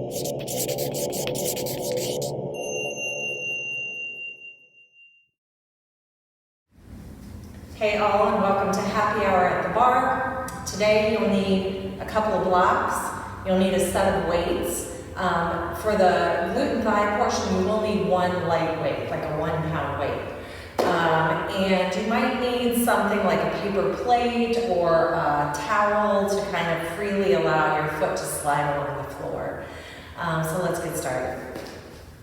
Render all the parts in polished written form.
Hey all, and welcome to Happy Hour at the Barre. Today you'll need a couple of blocks. You'll need a set of weights. For the glute and thigh portion, you will need one light weight, like a 1 pound weight. And you might need something like a paper plate or a towel to kind of freely allow your foot to slide along the floor. So let's get started.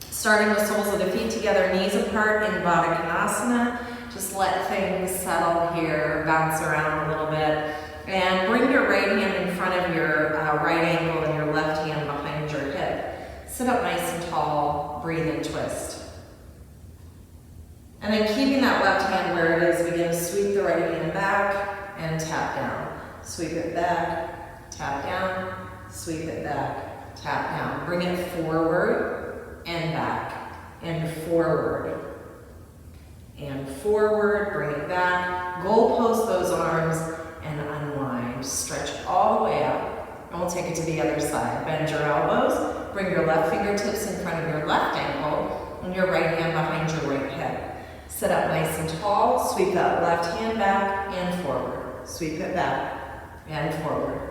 Starting with soles of the feet together, knees apart in Barre. Just let things settle here, bounce around a little bit. And bring your right hand in front of your right ankle and your left hand behind your hip. Sit up nice and tall, breathe and twist. And then keeping that left hand where it is, begin to sweep the right hand back and tap down. Sweep it back, tap down, sweep it back, tap down. Bring it forward and back and forward. And forward, bring it back. Goalpost those arms and unwind. Stretch all the way up. And we'll take it to the other side. Bend your elbows. Bring your left fingertips in front of your left ankle and your right hand behind your right hip. Sit up nice and tall. Sweep that left hand back and forward. Sweep it back and forward.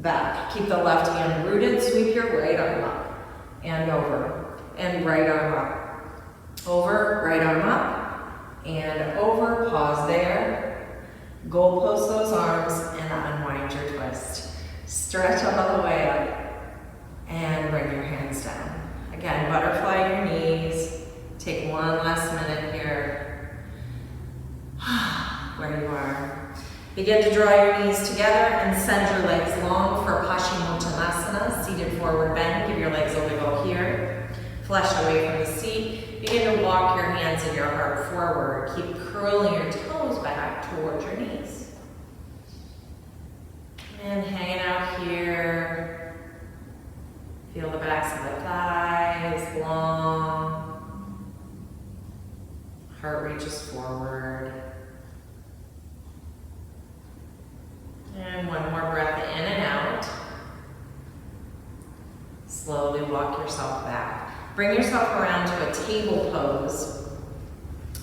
Back. Keep the left hand rooted. Sweep your right arm up and over. And right arm up. Over, right arm up. And over, pause there. Goalpost those arms and unwind your twist. Stretch all the way up and bring your hands down. Again, butterfly your knees. Take one last minute here. Where you are. Begin to draw your knees together and send your legs long for Paschimottanasana, seated forward bend. Give your legs a wiggle here. Flesh away from the seat. Begin to walk your hands and your heart forward. Keep curling your toes back towards your knees. And hanging out here. Feel the backs of the thighs long. Heart reaches forward. And one more breath in and out. Slowly walk yourself back. Bring yourself around to a table pose,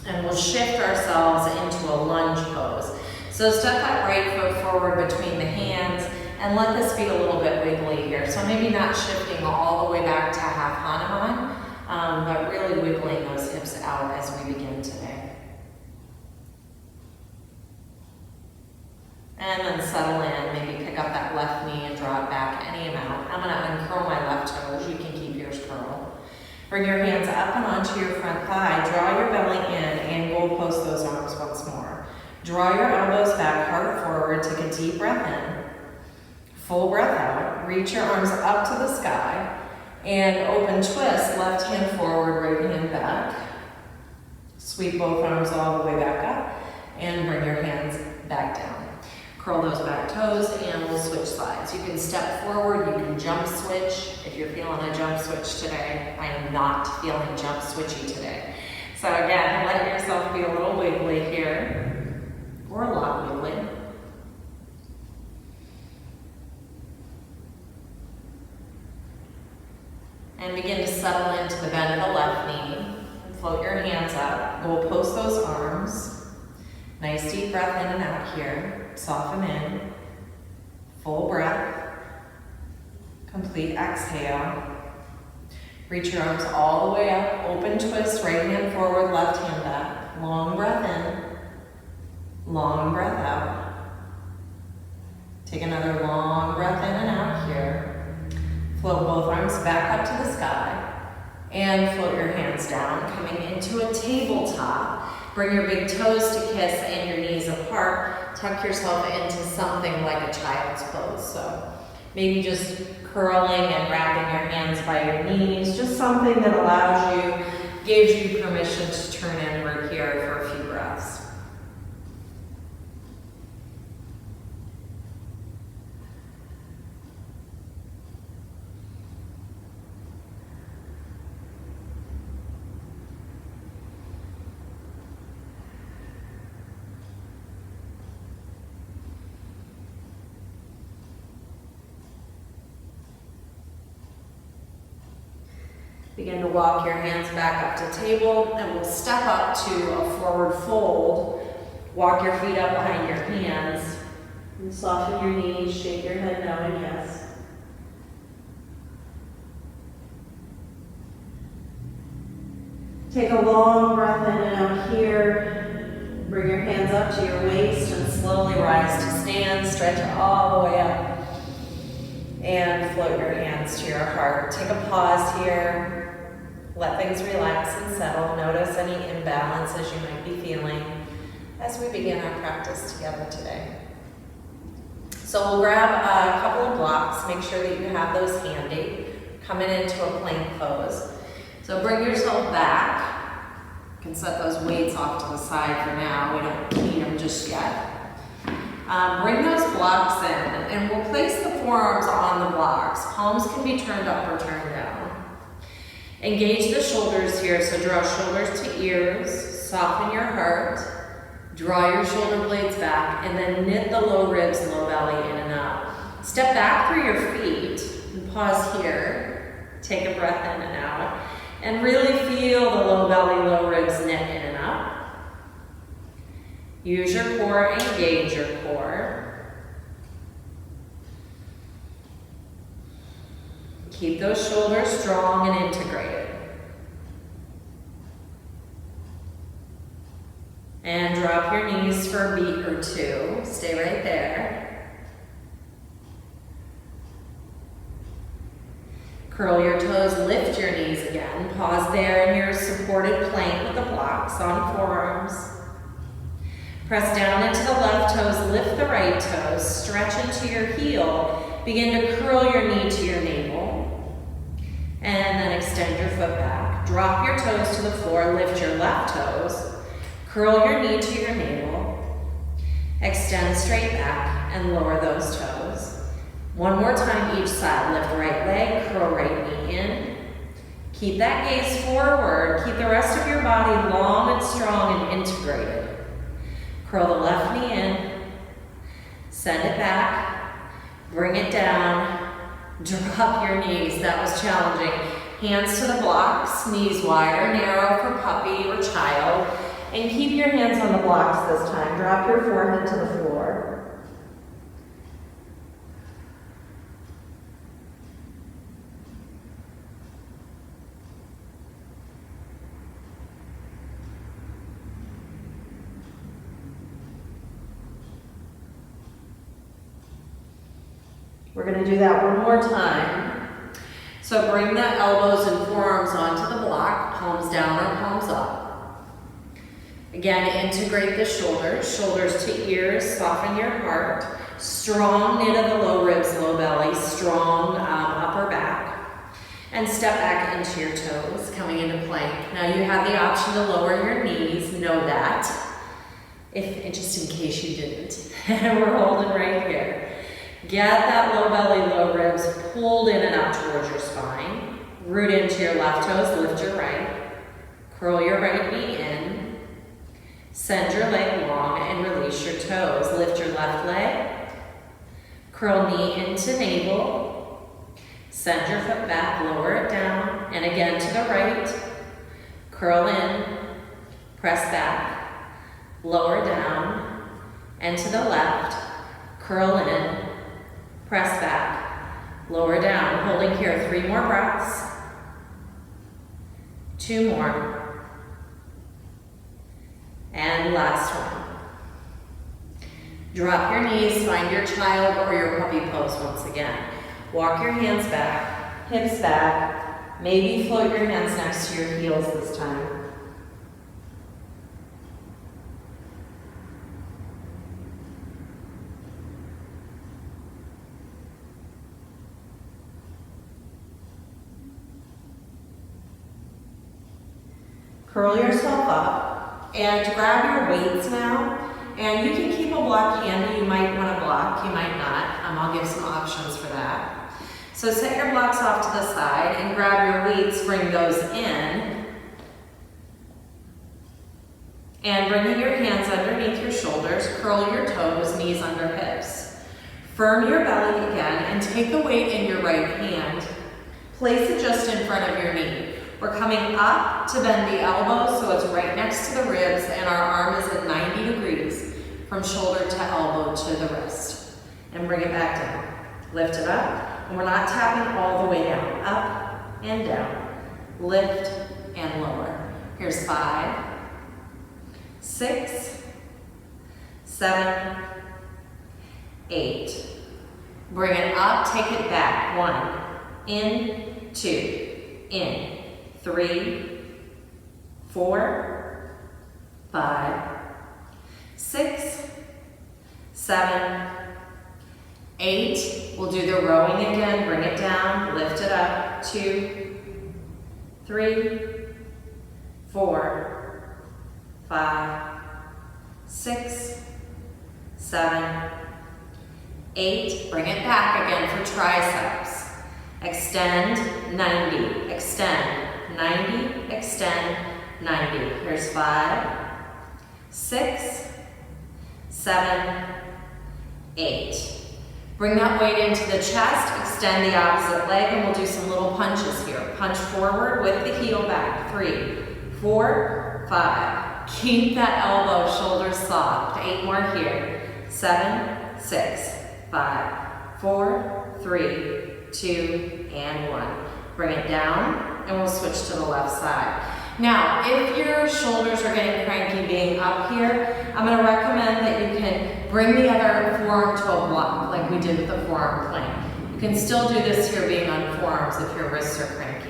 and we'll shift ourselves into a lunge pose. So step that right foot forward between the hands, and let this be a little bit wiggly here. So maybe not shifting all the way back to half Hanuman, but really wiggling those hips out as we begin today. And then settle in, maybe pick up that left knee and draw it back any amount. I'm gonna uncurl my left toes, you can keep yours curled. Bring your hands up and onto your front thigh. Draw your belly in and goalpost those arms once more. Draw your elbows back, heart forward. Take a deep breath in. Full breath out. Reach your arms up to the sky. And open twist. Left hand forward, right hand back. Sweep both arms all the way back up. And bring your hands back down. Curl those back toes and we'll switch sides. You can step forward, you can jump switch. If you're feeling a jump switch today, I am not feeling jump switchy today. So again, let yourself be a little wiggly here, or a lot wiggly. And begin to settle into the bend of the left knee. And float your hands up, goalpost those arms. Nice deep breath in and out here. Soften in. Full breath. Complete exhale. Reach your arms all the way up. Open twist. Right hand forward, left hand back. Long breath in. Long breath out. Take another long breath in and out here. Float both arms back up to the sky. And float your hands down, coming into a tabletop. Bring your big toes to kiss and your knees apart. Tuck yourself into something like a child's pose. So maybe just curling and wrapping your hands by your knees. Just something that allows you, gives you permission to turn inward here for a few breaths. Begin to walk your hands back up to table, and we'll step up to a forward fold. Walk your feet up behind your hands. And soften your knees, shake your head no and yes. Take a long breath in and out here. Bring your hands up to your waist and slowly rise to stand. Stretch all the way up. And float your hands to your heart. Take a pause here. Let things relax and settle. Notice any imbalances you might be feeling as we begin our practice together today. So we'll grab a couple of blocks. Make sure that you have those handy. Coming into a plank pose. So bring yourself back. You can set those weights off to the side for now. We don't need them just yet. Bring those blocks in, and we'll place the forearms on the blocks. Palms can be turned up or turned down. Engage the shoulders here, so draw shoulders to ears, soften your heart, draw your shoulder blades back, and then knit the low ribs, low belly in and up. Step back through your feet, and pause here. Take a breath in and out, and really feel the low belly, low ribs knit in and up. Use your core, engage your core. Keep those shoulders strong and integrated. And drop your knees for a beat or two. Stay right there. Curl your toes, lift your knees again. Pause there in your supported plank with the blocks on forearms. Press down into the left toes, lift the right toes, stretch into your heel. Begin to curl your knee to your navel. And then extend your foot back. Drop your toes to the floor, lift your left toes. Curl your knee to your navel. Extend straight back and lower those toes. One more time each side. Lift right leg, curl right knee in. Keep that gaze forward. Keep the rest of your body long and strong and integrated. Curl the left knee in. Send it back. Bring it down. Drop your knees. That was challenging. Hands to the blocks, knees wide or narrow for puppy or child. And keep your hands on the blocks this time. Drop your forehead to the floor. We're going to do that one more time. So bring the elbows and forearms onto the block, palms down or palms up. Again, integrate the shoulders, shoulders to ears, soften your heart. Strong knit of the low ribs, low belly, strong upper back. And step back into your toes, coming into plank. Now you have the option to lower your knees, know that. Just in case you didn't. We're holding right here. Get that low belly, low ribs pulled in and up towards your spine. Root into your left toes, lift your right. Curl your right knee in. Send your leg long and release your toes. Lift your left leg. Curl knee into navel. Send your foot back, lower it down. And again to the right. Curl in. Press back. Lower down. And to the left. Curl in. Press back, lower down, holding here 3 more breaths, 2 more, and last one. Drop your knees, find your child or your puppy pose once again. Walk your hands back, hips back, maybe float your hands next to your heels this time. Curl yourself up and grab your weights now. And you can keep a block handy. You might want to block, you might not. I'll give some options for that. So set your blocks off to the side and grab your weights, bring those in. And bringing your hands underneath your shoulders, curl your toes, knees under hips. Firm your belly again and take the weight in your right hand. Place it just in front of your knee. We're coming up to bend the elbow so it's right next to the ribs and our arm is at 90 degrees from shoulder to elbow to the wrist. And bring it back down. Lift it up, and we're not tapping all the way down. Up and down. Lift and lower. Here's 5, 6, 7, 8. Bring it up, take it back. 1, in, 2, in, 3, 4, 5, 6, 7, 8. We'll do the rowing again. Bring it down, lift it up. 2, 3, 4, 5, 6, 7, 8. Bring it back again for triceps. Extend 90, extend 90, extend 90. Here's 5, 6, 7, 8. Bring that weight into the chest, extend the opposite leg, and we'll do some little punches here. Punch forward with the heel back. 3, 4, 5. Keep that elbow, shoulders soft. 8 more here. 7, 6, 5, 4, 3, 2, and 1. Bring it down, and we'll switch to the left side. Now, if your shoulders are getting cranky being up here, I'm going to recommend that you can bring the other forearm to a block, like we did with the forearm plank. You can still do this here being on forearms if your wrists are cranky.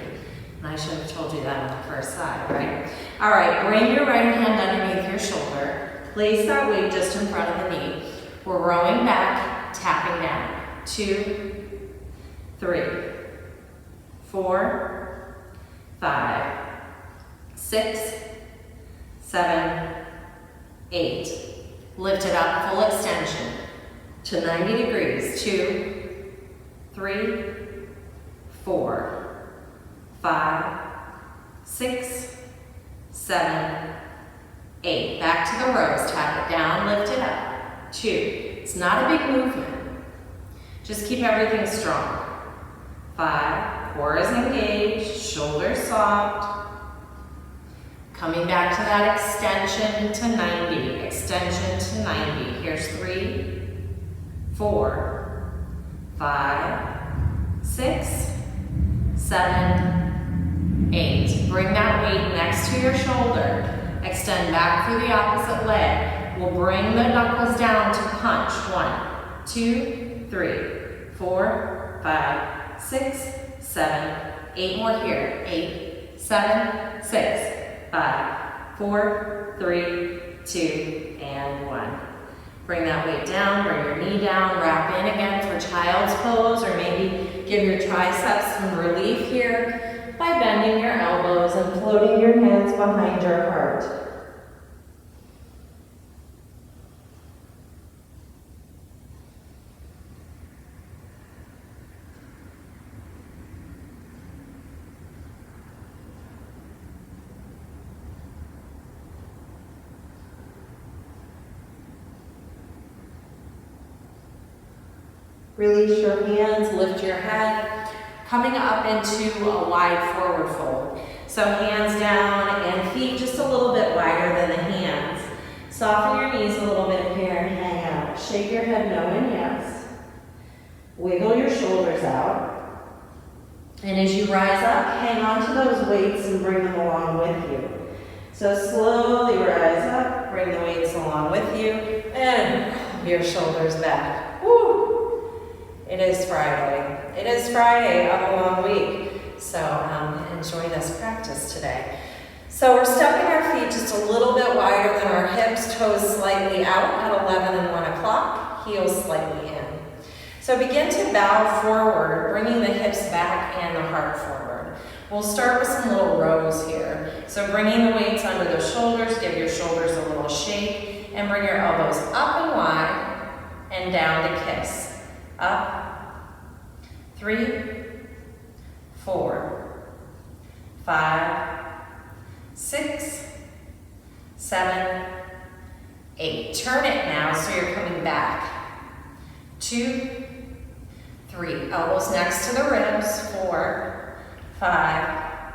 And I should have told you that on the first side, right? All right, bring your right hand underneath your shoulder. Place that weight just in front of the knee. We're rowing back, tapping down. 2, 3, 4, 5, 6, 7, 8. Lift it up, full extension to 90 degrees. 2, 3, 4, 5, 6, 7, 8. Back to the rows. Tap it down, lift it up. 2. It's not a big movement. Just keep everything strong. 5. Core is engaged, shoulders soft. Coming back to that extension to 90. Extension to 90. Here's 3, 4, 5, 6, 7, 8. Bring that weight next to your shoulder. Extend back through the opposite leg. We'll bring the knuckles down to punch. 1, 2, 3, 4, 5, 6, 7, 8 more here. 8, 7, 6, 5, 4, 3, 2, and 1. Bring that weight down, bring your knee down, wrap in again for child's pose, or maybe give your triceps some relief here by bending your elbows and floating your hands behind your heart. Release your hands, lift your head, coming up into a wide forward fold. So hands down and feet just a little bit wider than the hands. Soften your knees a little bit here and hang out. Shake your head no and yes. Wiggle your shoulders out. And as you rise up, hang on to those weights and bring them along with you. So slowly rise up, bring the weights along with you, and your shoulders back. Woo! It is Friday. It is Friday of a long week. So enjoy this practice today. So we're stepping our feet just a little bit wider than our hips, toes slightly out at 11 and 1 o'clock, heels slightly in. So begin to bow forward, bringing the hips back and the heart forward. We'll start with some little rows here. So bringing the weights under the shoulders, give your shoulders a little shake, and bring your elbows up and wide and down to kiss. Up, 3, 4, 5, 6, 7, 8. Turn it now so you're coming back. 2, 3. Elbows next to the ribs. 4, 5,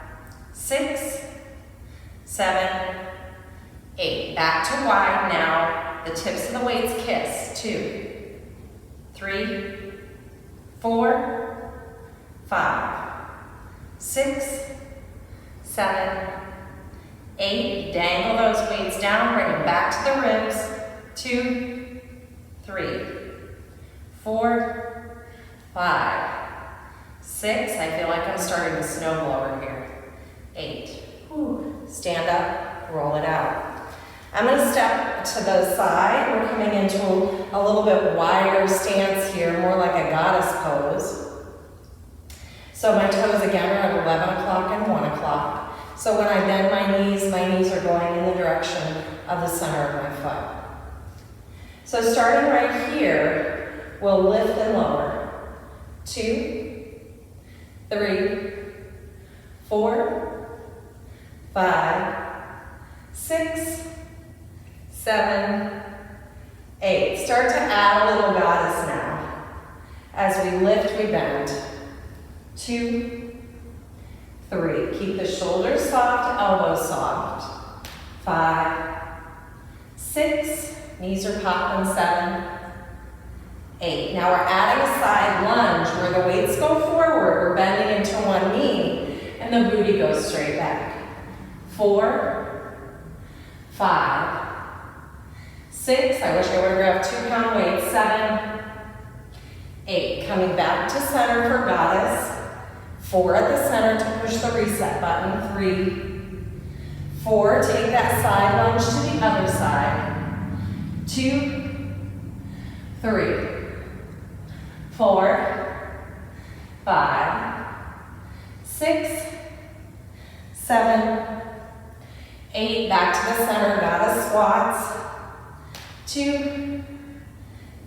6, 7, 8. Back to wide now. The tips of the weights kiss. 2, 3, 4, 5, 6, 7, 8. Dangle those weights down. Bring them back to the ribs. 2, 3, 4, 5, 6. I feel like I'm starting a snowblower here. 8. Stand up, roll it out. I'm going to step to the side. We're coming into a little bit wider stance here, more like a goddess pose. So my toes again are at 11 o'clock and 1 o'clock. So when I bend my knees are going in the direction of the center of my foot. So starting right here, we'll lift and lower. 2, 3, 4, 5, 6, 7, 8. Start to add a little goddess now. As we lift, we bend. 2, 3. Keep the shoulders soft, elbows soft. 5, 6. Knees are popping. 7, 8. Now we're adding a side lunge where the weights go forward. We're bending into one knee and the booty goes straight back. 4, 5, 6. I wish I would have grabbed 2-pound weights. 7, 8. Coming back to center for goddess. 4 at the center to push the reset button. 3, 4. Take that side lunge to the other side. 2, 3, 4, 5, 6, 7, 8. Back to the center, goddess squats. 2,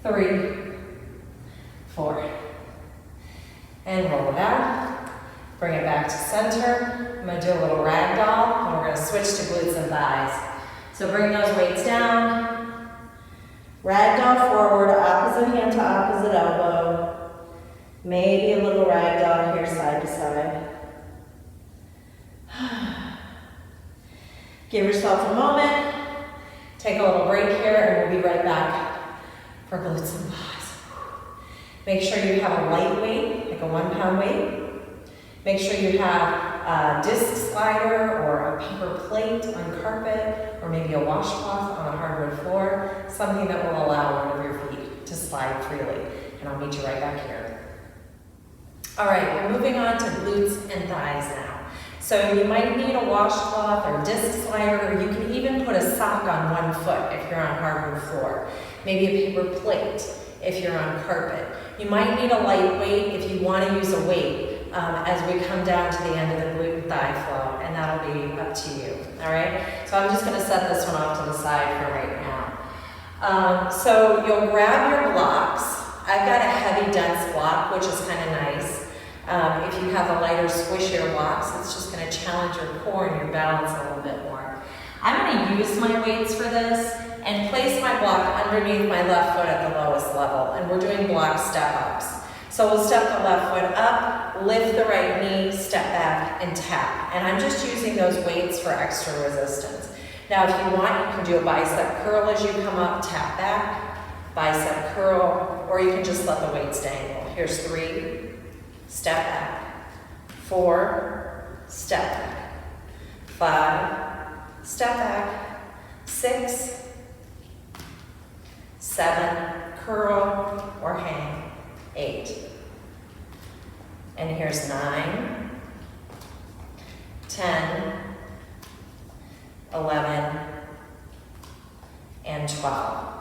3, 4. And roll it out. Bring it back to center. I'm going to do a little ragdoll, and we're going to switch to glutes and thighs. So bring those weights down. Ragdoll forward, opposite hand to opposite elbow. Maybe a little ragdoll here, side to side. Give yourself a moment. Take a little break here, and we'll be right back for glutes and thighs. Make sure you have a light weight, like a 1-pound weight. Make sure you have a disc slider or a paper plate on carpet, or maybe a washcloth on a hardwood floor, something that will allow one of your feet to slide freely. And I'll meet you right back here. All right, we're moving on to glutes and thighs now. So you might need a washcloth or disc slider, or you can even put a sock on one foot if you're on hardwood floor. Maybe a paper plate if you're on carpet. You might need a light weight if you want to use a weight as we come down to the end of the glute and thigh flow, and that'll be up to you, all right? So I'm just going to set this one off to the side for right now. So you'll grab your blocks. I've got a heavy, dense block, which is kind of nice. If you have a lighter, squishier blocks, it's just going to challenge your core and your balance a little bit more. I'm going to use my weights for this and place my block underneath my left foot at the lowest level, and we're doing block step-ups. So we'll step the left foot up, lift the right knee, step back, and tap. And I'm just using those weights for extra resistance. Now, if you want, you can do a bicep curl as you come up, tap back, bicep curl, or you can just let the weights dangle. Here's 3, step back, 4, step back, 5, step back, 6, 7, curl or hang, 8. And here's 9, 10, 11, and 12.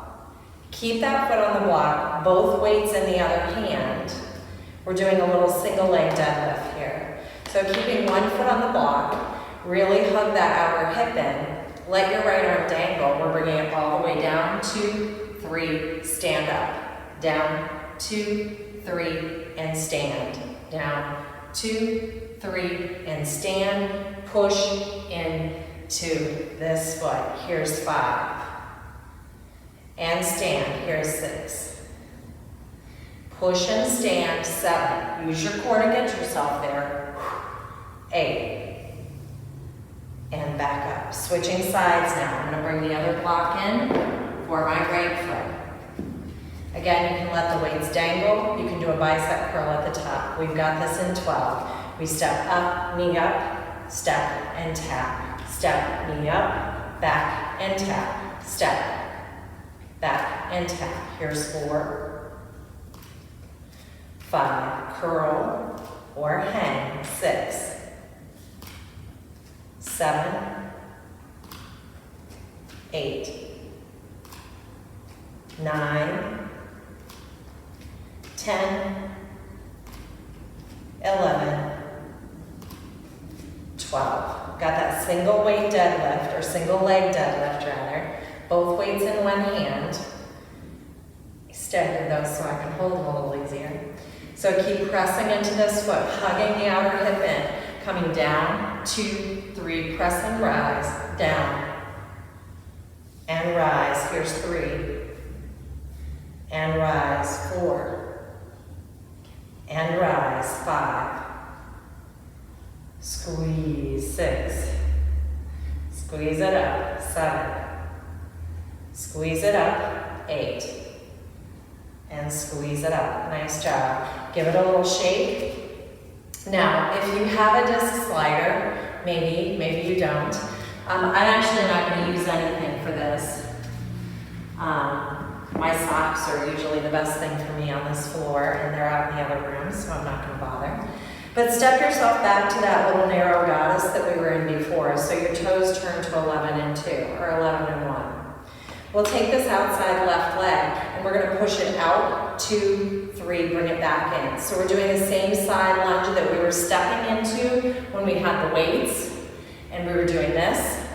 Keep that foot on the block, both weights in the other hand. We're doing a little single leg deadlift here. So keeping one foot on the block, really hug that outer hip in, let your right arm dangle. We're bringing it all the way down, 2, 3, stand up, down, 2, 3, and stand, down, 2, 3, and stand, push into this foot. Here's 5, and stand, here's 6. Push and stand, 7. Use your core to get yourself there. 8, up. Switching sides now. I'm gonna bring the other block in for my right foot. Again, you can let the weights dangle. You can do a bicep curl at the top. We've got this in 12. We step up, knee up, step and tap. Step, knee up, back and tap. Step, back and tap. Here's 4, 5, curl or hang, 6, 7, 8, 9, 10, 11, 12. Got that single weight deadlift, or single leg deadlift rather. Both weights in one hand. Stagger those so I can hold them a little easier. So keep pressing into this foot, hugging the outer hip in, coming down, 2, 3, press and rise, down, and rise. Here's 3, and rise, 4, and rise, 5, squeeze, 6, squeeze it up, 7, squeeze it up, 8, and squeeze it up. Nice job. Give it a little shake. Now, if you have a disc slider, maybe you don't. I'm actually not going to use anything for this. My socks are usually the best thing for me on this floor, and they're out in the other room, so I'm not going to bother. But step yourself back to that little narrow goddess that we were in before, so your toes turn to 11 and 2, or 11 and 1. We'll take this outside left leg, and we're going to push it out, 2, 3, bring it back in. So we're doing the same side lunge that we were stepping into when we had the weights, and we were doing this.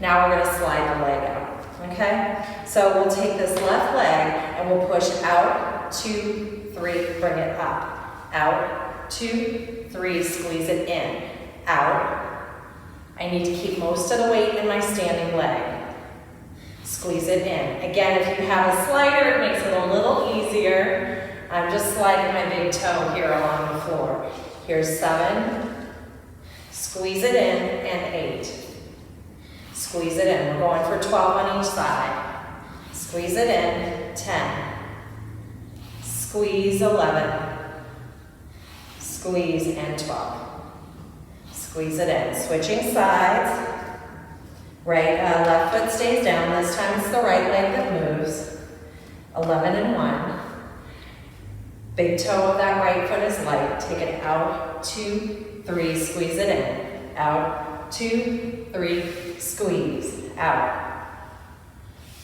Now we're going to slide the leg out, okay? So we'll take this left leg, and we'll push out, 2, 3, bring it up, out, 2, 3, squeeze it in, out. I need to keep most of the weight in my standing leg. Squeeze it in. Again, if you have a slider, it makes it a little easier. I'm just sliding my big toe here along the floor. Here's 7. Squeeze it in, and 8. Squeeze it in. We're going for 12 on each side. Squeeze it in, 10. Squeeze, 11. Squeeze, and 12. Squeeze it in. Switching sides. Right, left foot stays down. This time it's the right leg that moves. 11 and 1. Big toe of that right foot is light. Take it out, 2, 3, squeeze it in. Out, 2, 3, squeeze, out.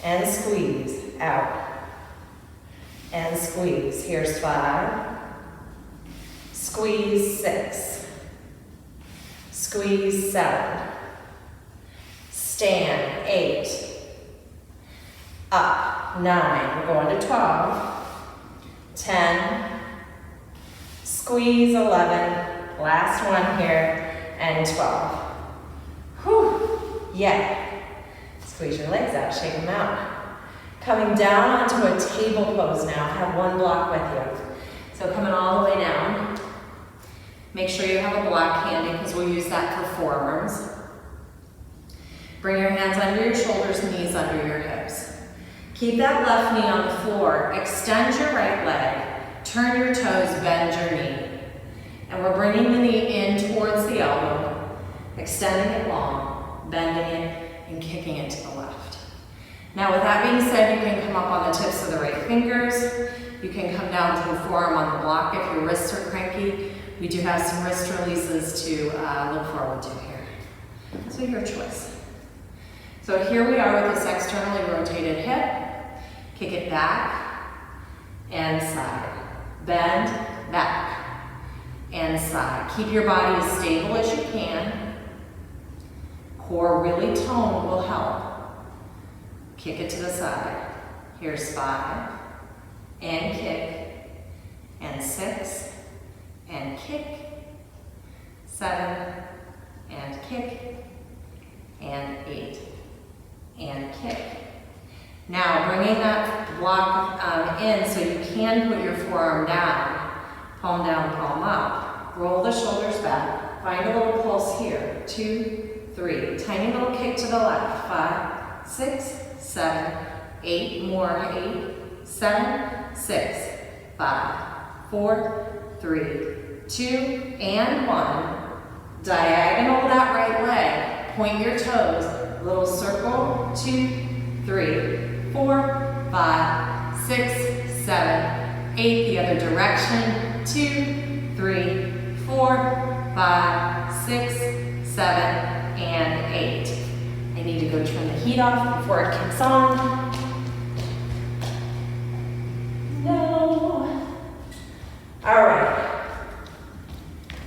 And squeeze, out. And squeeze. Here's 5. Squeeze, 6. Squeeze, 7. Stand, 8, up, 9, we're going to 12, 10, squeeze, 11, last one here, and 12. Whew, yeah. Squeeze your legs out, shake them out. Coming down onto a table pose now, have one block with you. So coming all the way down, make sure you have a block handy because we'll use that for forearms. Bring your hands under your shoulders, knees under your hips. Keep that left knee on the floor. Extend your right leg. Turn your toes, bend your knee. And we're bringing the knee in towards the elbow, extending it long, bending it, and kicking it to the left. Now with that being said, you can come up on the tips of the right fingers. You can come down to the forearm on the block if your wrists are cranky. We do have some wrist releases to look forward to here. So your choice. So here we are with this externally rotated hip. Kick it back and side. Bend, back, and side. Keep your body as stable as you can. Core really toned will help. Kick it to the side. Here's 5, and kick, and 6, and kick, 7, and kick, and 8. And kick. Now bringing that block in so you can put your forearm down, palm up. Roll the shoulders back. Find a little pulse here. 2, 3. Tiny little kick to the left. 5, 6, 7, 8 more. 8, 7, 6, 5, 4, 3, 2, and 1. Diagonal that right leg. Point your toes. Little circle. 2, 3, 4, 5, 6, 7, 8. The other direction. 2, 3, 4, 5, 6, 7, and 8. I need to go turn the heat off before it kicks on. No. All right.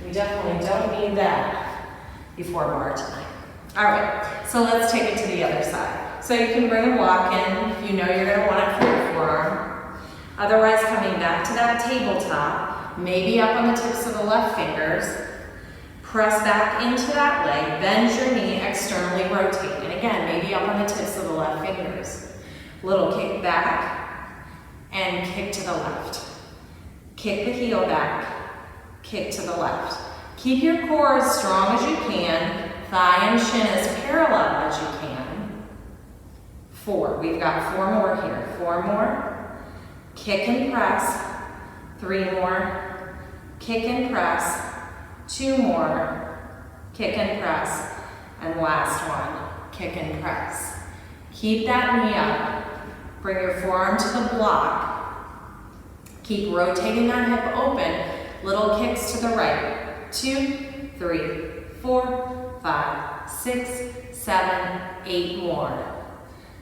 We definitely don't need that before barre tonight. All right, so let's take it to the other side. So you can bring a block in if you know you're gonna want it for your forearm. Otherwise, coming back to that tabletop, maybe up on the tips of the left fingers, press back into that leg, bend your knee, externally rotate. And again, maybe up on the tips of the left fingers. Little kick back and kick to the left. Kick the heel back, kick to the left. Keep your core as strong as you can, thigh and shin as parallel as you can. 4, we've got 4 more here. 4 more, kick and press. 3 more, kick and press. 2 more, kick and press. And last one, kick and press. Keep that knee up. Bring your forearm to the block. Keep rotating that hip open. Little kicks to the right. 2, 3, 4, 5, 6, 7, 8 more.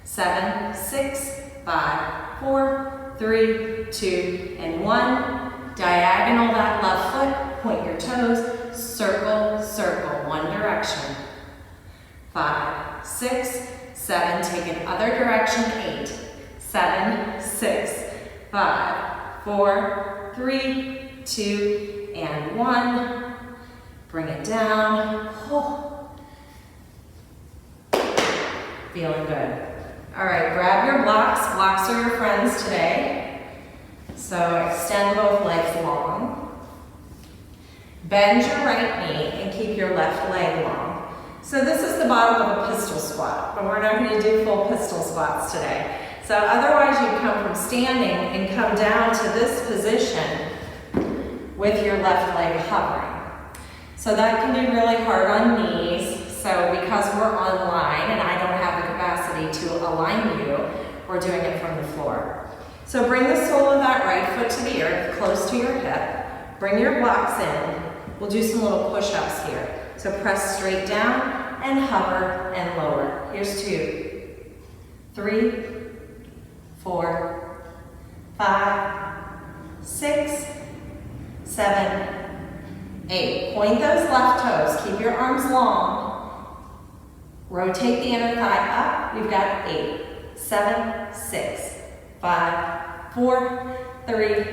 7, 6, 5, 4, 3, 2, and 1. Diagonal that left foot. Point your toes. Circle, circle, one direction. 5, 6, 7. Take it other direction. 8, 7, 6, 5, 4, 3, 2, and 1. Bring it down. Oh. Feeling good. All right, grab your blocks. Blocks are your friends today. So extend both legs long. Bend your right knee and keep your left leg long. So this is the bottom of a pistol squat, but we're not going to do full pistol squats today. So otherwise you'd come from standing and come down to this position with your left leg hovering. So that can be really hard on knees. So because we're online and I don't have the capacity to align you, we're doing it from the floor. So bring the sole of that right foot to the earth, close to your hip. Bring your blocks in. We'll do some little push-ups here. So press straight down and hover and lower. Here's 2, 3, 4, 5, 6, 7, 8. Point those left toes. Keep your arms long. Rotate the inner thigh up. We've got 8, 7, 6, 5, 4, 3,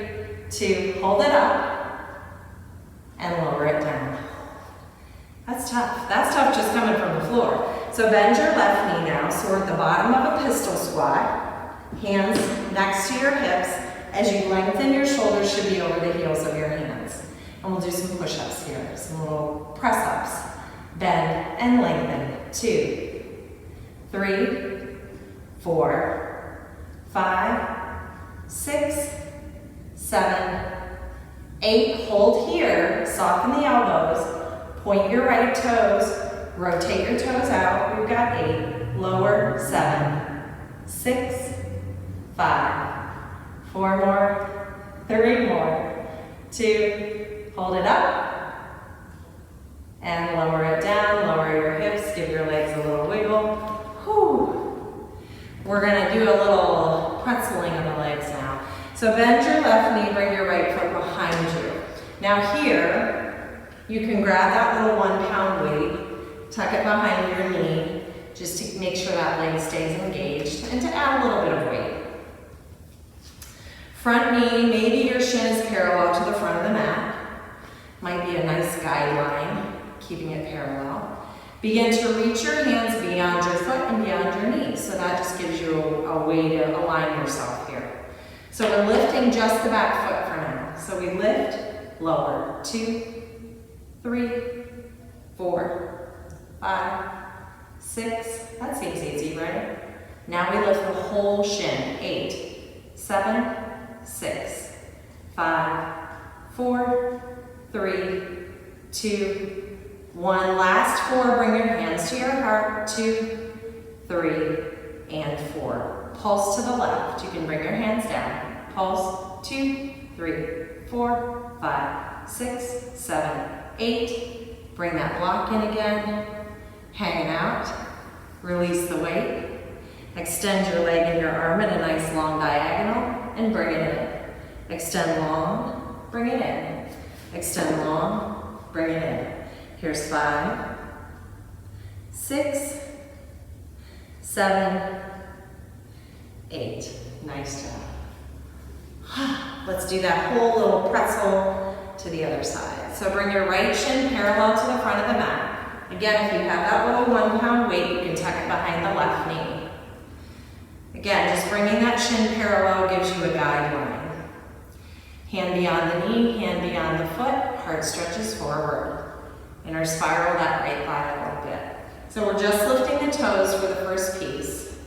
2. Hold it up and lower it down. That's tough. That's tough just coming from the floor. So bend your left knee now. So we're at the bottom of a pistol squat. Hands next to your hips. As you lengthen, your shoulders should be over the heels of your hands. And we'll do some push-ups here. Some little press-ups. Bend and lengthen. 2, 3, 4, 5, 6, 7, 8. Hold here. Soften the elbows. Point your right toes. Rotate your toes out. We've got 8. Lower. 7, 6, 5, 4 more. 3 more. 2. Hold it up. And lower it down. Lower your hips. Give your legs a little wiggle. Whew. We're going to do a little pretzeling of the legs now. So bend your left knee. Bring your right foot behind you. Now here, you can grab that little 1 pound weight, tuck it behind your knee, just to make sure that leg stays engaged, and to add a little bit of weight. Front knee, maybe your shin is parallel to the front of the mat. Might be a nice guideline, keeping it parallel. Begin to reach your hands beyond your foot and beyond your knee. So that just gives you a way to align yourself here. So we're lifting just the back foot for now. So we lift, lower, 2, 3, 4, 5, 6, that seems easy, right? Now we lift the whole shin. 8, 7, 6, 5, 4, 3, 2, 1. Last 4, bring your hands to your heart. 2, 3, and 4. Pulse to the left. You can bring your hands down. Pulse. 2, 3, 4, 5, 6, 7, 8. Bring that block in again. Hanging out. Release the weight. Extend your leg and your arm in a nice long diagonal and bring it in. Extend long, bring it in. Extend long, bring it in. Here's 5, 6, 7, 8. Nice job. Let's do that whole little pretzel to the other side. So bring your right shin parallel to the front of the mat. Again, if you have that little 1-pound weight, you can tuck it behind the left knee. Again, just bringing that shin parallel gives you a guideline. Hand beyond the knee, hand beyond the foot, heart stretches forward. Inner spiral that right thigh a little bit. So we're just lifting the toes for the first piece.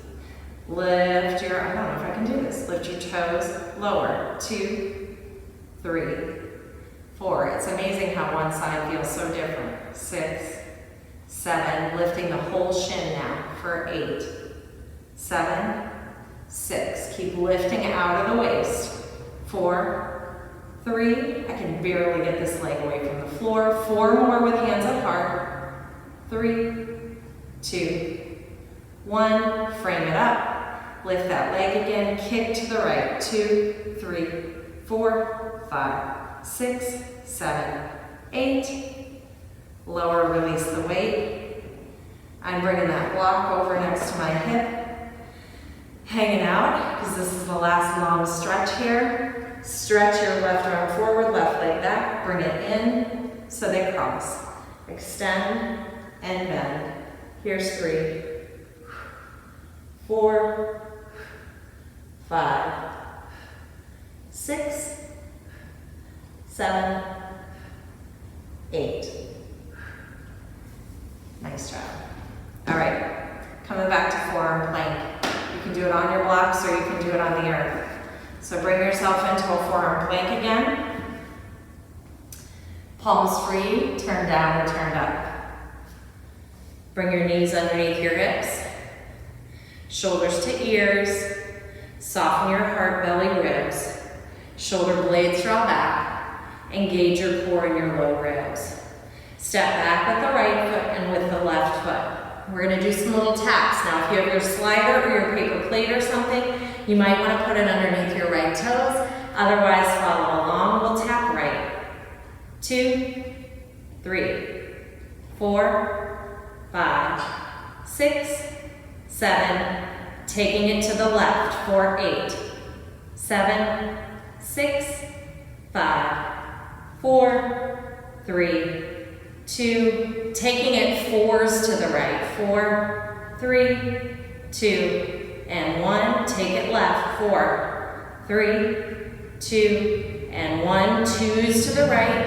Lift your, I don't know if I can do this, lift your toes lower. 2, 3, 4. It's amazing how one side feels so different. 6, 7, lifting the whole shin now for 8, 7, 6. Keep lifting out of the waist. 4, 3. I can barely get this leg away from the floor. 4 more with hands at heart. 3, 2, 1. Frame it up. Lift that leg again. Kick to the right. 2, 3, 4, 5, 6, 7, 8. Lower, release the weight. I'm bringing that block over next to my hip. Hanging out, because this is the last long stretch here. Stretch your left arm forward, left leg back. Bring it in so they cross. Extend and bend. Here's 3, 4, 5, 6, 7, 8. Nice job. All right, coming back to forearm plank. You can do it on your blocks or you can do it on the earth. So bring yourself into a forearm plank again. Palms free, turn down or turn up. Bring your knees underneath your hips. Shoulders to ears. Soften your heart, belly, ribs. Shoulder blades draw back. Engage your core and your low ribs. Step back with the right foot and with the left foot. We're going to do some little taps. Now, if you have your slider or your paper plate or something, you might want to put it underneath your right toes. Otherwise, follow along. We'll tap right. 2, 3, 4, 5, 6, 7. Taking it to the left for 8, 7, 6, 5, 4, 3, 2, taking it 4s to the right. 4, 3, 2, and 1. Take it left. 4, 3, 2, and 1. 2s to the right.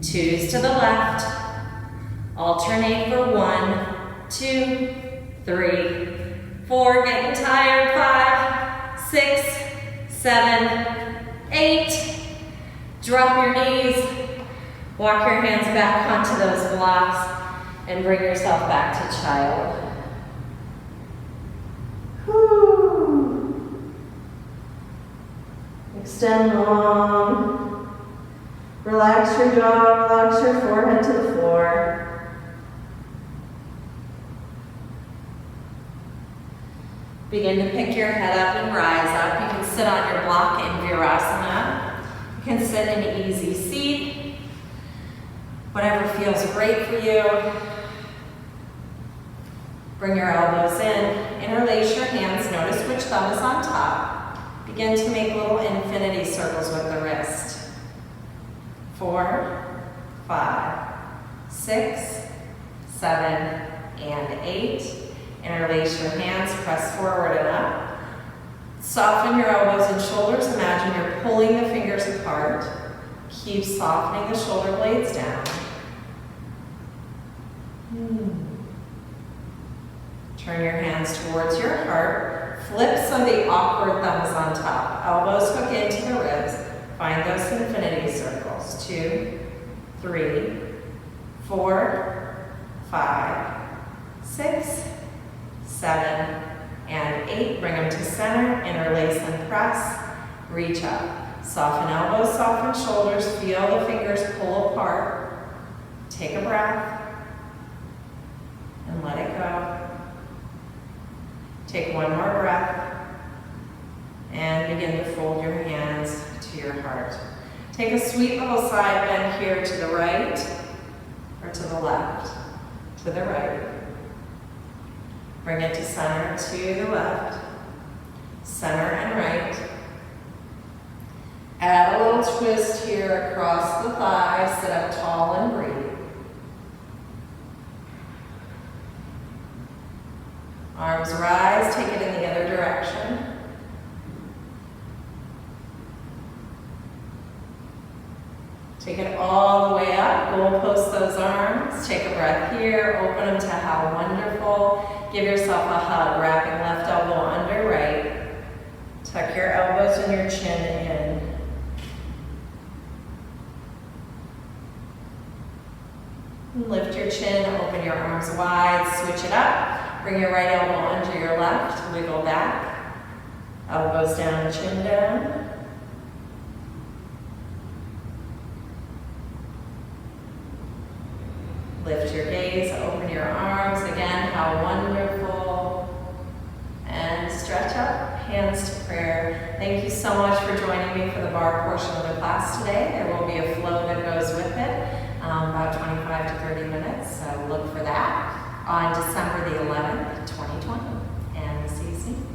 2s to the left. Alternate for 1, 2, 3, 4. Getting tired. 5, 6, 7, 8. Drop your knees. Walk your hands back onto those blocks and bring yourself back to child. Whew. Extend long. Relax your jaw, relax your forehead to the floor. Begin to pick your head up and rise up. You can sit on your block in Virasana. You can sit in an easy seat. Whatever feels great for you. Bring your elbows in. Interlace your hands. Notice which thumb is on top. Begin to make little infinity circles with the wrist. 4, 5, 6, 7, and 8. Interlace your hands. Press forward and up. Soften your elbows and shoulders. Imagine you're pulling the fingers apart. Keep softening the shoulder blades down. Turn your hands towards your heart. Flip so the awkward thumb is on top. Elbows hook into the ribs. Find those infinity circles. 2, 3, 4, 5, 6, 7, and 8. Bring them to center. Interlace and press. Reach up. Soften elbows, soften shoulders. Feel the fingers pull apart. Take a breath. And let it go. Take one more breath. And begin to fold your hands to your heart. Take a sweet little side bend here to the right or to the left. To the right. Bring it to center, to the left. Center and right. Add a little twist here across the thigh. Sit up tall and breathe. Arms rise, take it in the other direction. Take it all the way up, goalpost those arms. Take a breath here, open them to how wonderful. Give yourself a hug, wrapping left elbow under right. Tuck your elbows and your chin in. Lift your chin, open your arms wide, switch it up. Bring your right elbow under your left, wiggle back. Elbows down, chin down. Lift your gaze, open your arms. Again, how wonderful. And stretch up, hands to prayer. Thank you so much for joining me for the barre portion of the class today. There will be a flow that goes with it, about 25 to 30 minutes, so look for that on December the 11th, 2020. And see you soon.